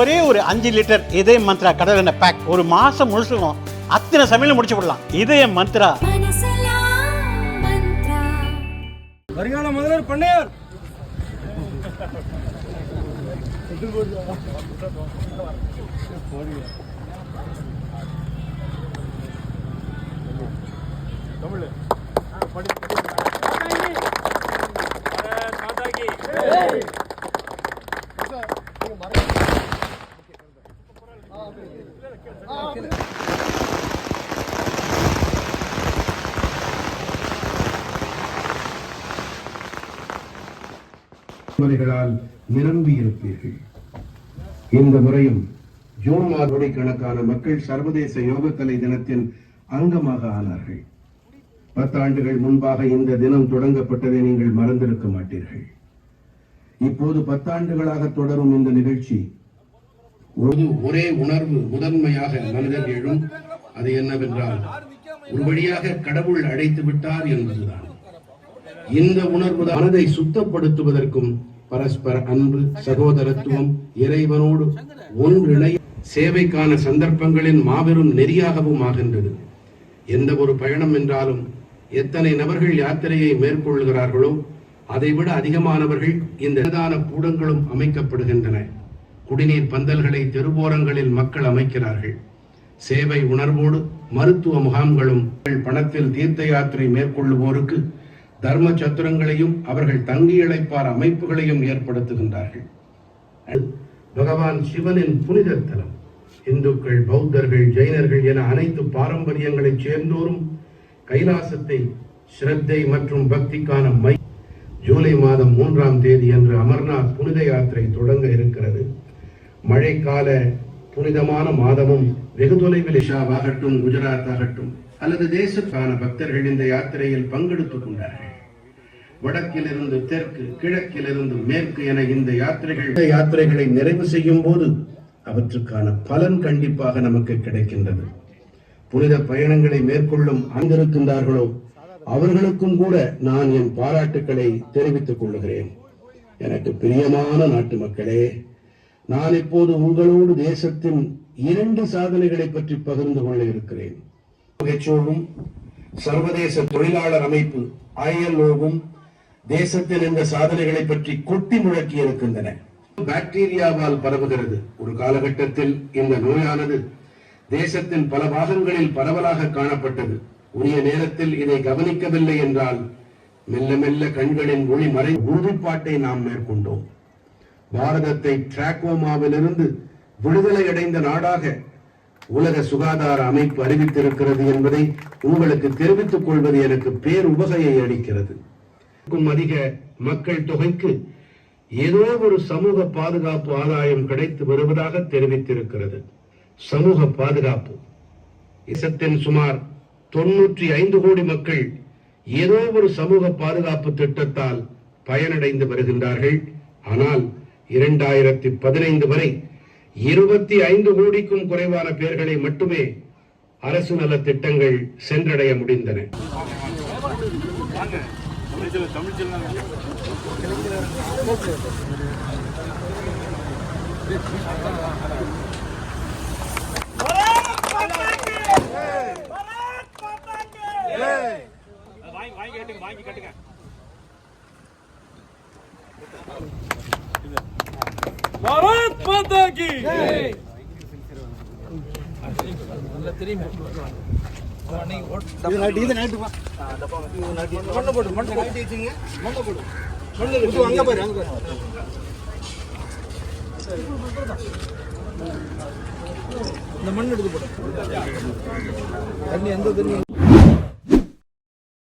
ஒரே ஒரு 5 லிட்டர் இதய மந்த்ரா கடல் எண்ணெய் பேக் ஒரு மாசம் முழுசுக்கும் அத்தனை சமையல் முடிச்சு விடலாம். இதய மந்த்ரா. வருங்கால முதல்வர் பண்ணையார் மலைகளால் நிரம்பி இருப்பீர்கள். இந்த முறையும் ஜூன் கோடிக்கணக்கான மக்கள் சர்வதேச யோகக்கலை தினத்தின் அங்கமாக ஆனார்கள். 10 ஆண்டுகள் முன்பாக இந்த தினம் தொடங்கப்பட்டதை நீங்கள் மறந்திருக்க மாட்டீர்கள். இப்போது 10 ஆண்டுகளாக தொடரும் இந்த நிகழ்ச்சி ஒரே உணர்வு முதன்மையாக மனதில் எழும். அது என்னவென்றால், ஒரு வழியாக கடவுள் அழைத்து விட்டார் என்பதுதான். இந்த உணர்வு மனதை சுத்தப்படுத்துவதற்கும் பரஸ்பர அன்பு, சகோதரத்துவம், இறைவனோடு ஒன்றிணை சேவைக்கான சந்தர்ப்பங்களின் மாபெரும் நெறியாகவும் ஆகின்றது. எந்த ஒரு பயணம் என்றாலும் எத்தனை நபர்கள் யாத்திரையை மேற்கொள்கிறார்களோ அதைவிட அதிகமானவர்கள் இந்த அன்னதான கூடங்களும் அமைக்கப்படுகின்றன. குடிநீர் பந்தல்களை தெருவோரங்களில் மக்கள் அமைக்கிறார்கள். சேவை உணர்வோடு மருத்துவ முகாம்களும் பணத்தில் தீர்த்த யாத்திரை மேற்கொள்ளுவோருக்கு தர்ம சத்திரங்களையும் அவர்கள் தங்கியழைப்பார் அமைப்புகளையும் ஏற்படுத்துகின்றார்கள். பகவான் சிவனின் புனித தலம். இந்துக்கள், பௌத்தர்கள், ஜெயினர்கள் என அனைத்து பாரம்பரியங்களை சேர்ந்தோரும் கைலாசத்தை ஸ்ரத்தை மற்றும் பக்திக்கான ஜூலை மாதம் 3ஆம் தேதி அன்று அமர்நாத் புனித யாத்திரை தொடங்க இருக்கிறது. மழைக்கால புனிதமான மாதமும் வெகு தொலைவில் ஆகட்டும், குஜராத் ஆகட்டும் அல்லது தேசத்தான பக்தர்கள் இந்த யாத்திரையில் பங்கெடுத்துக் கொண்டார்கள். வடக்கிலிருந்து தெற்கு, கிழக்கிலிருந்து மேற்கு என இந்த யாத்திரைகளை நிறைவு செய்யும் போது அவற்றுக்கான பலன் கண்டிப்பாக நமக்கு கிடைக்கின்றது. புனித பயணங்களை மேற்கொள்ளும் அங்கிருக்கின்றார்களோ அவர்களுக்கும் கூட நான் என் பாராட்டுக்களை தெரிவித்துக் கொள்ளுகிறேன். எனக்கு பிரியமான நாட்டு மக்களே, நான் இப்போது உங்களோடு தேசத்தின் 2 சாதனைகளை பற்றி பகிர்ந்து கொள்ள இருக்கிறேன். சர்வதேச தொழிலாளர் அமைப்பு ILOவும் தேசத்தின் இந்த சாதனைகளை பற்றி கொட்டி முழக்கி இருக்கின்றன. பாக்டீரியாவால் பரவுகிறது. ஒரு காலகட்டத்தில் இந்த நோயானது தேசத்தின் பல பாகங்களில் பரவலாக காணப்பட்டது. உரிய நேரத்தில் இதை கவனிக்கவில்லை என்றால் மெல்ல மெல்ல கண்களின் ஒளி மறை உறுதிப்பாட்டை நாம் மேற்கொண்டோம். பாரதத்தை டிராக்கோமாவிலிருந்து விடுதலை அடைந்த நாடாக உலக சுகாதார அமைப்பு அறிவித்திருக்கிறது என்பதை உங்களுக்கு தெரிவித்துக் கொள்வது எனக்கு பேருவகையை அளிக்கிறது. அதிக மக்கள் தொகைக்கு ஏதோ ஒரு சமூக பாதுகாப்பு ஆதாயம் கிடைத்து வருவதாக தெரிவித்திருக்கிறது. சமூக பாதுகாப்பு தேசத்தின் சுமார் 95 கோடி மக்கள் ஏதோ ஒரு சமூக பாதுகாப்பு திட்டத்தால் பயனடைந்து வருகின்றார்கள். ஆனால் 2015 வரை 25 கோடிக்கும் குறைவான பேர்களை மட்டுமே அரசு நல திட்டங்கள் சென்றடைய முடிந்தன. பாரத் மாதா கி இந்த மண் எடுத்து போடு. தண்ணி எந்த தண்ணி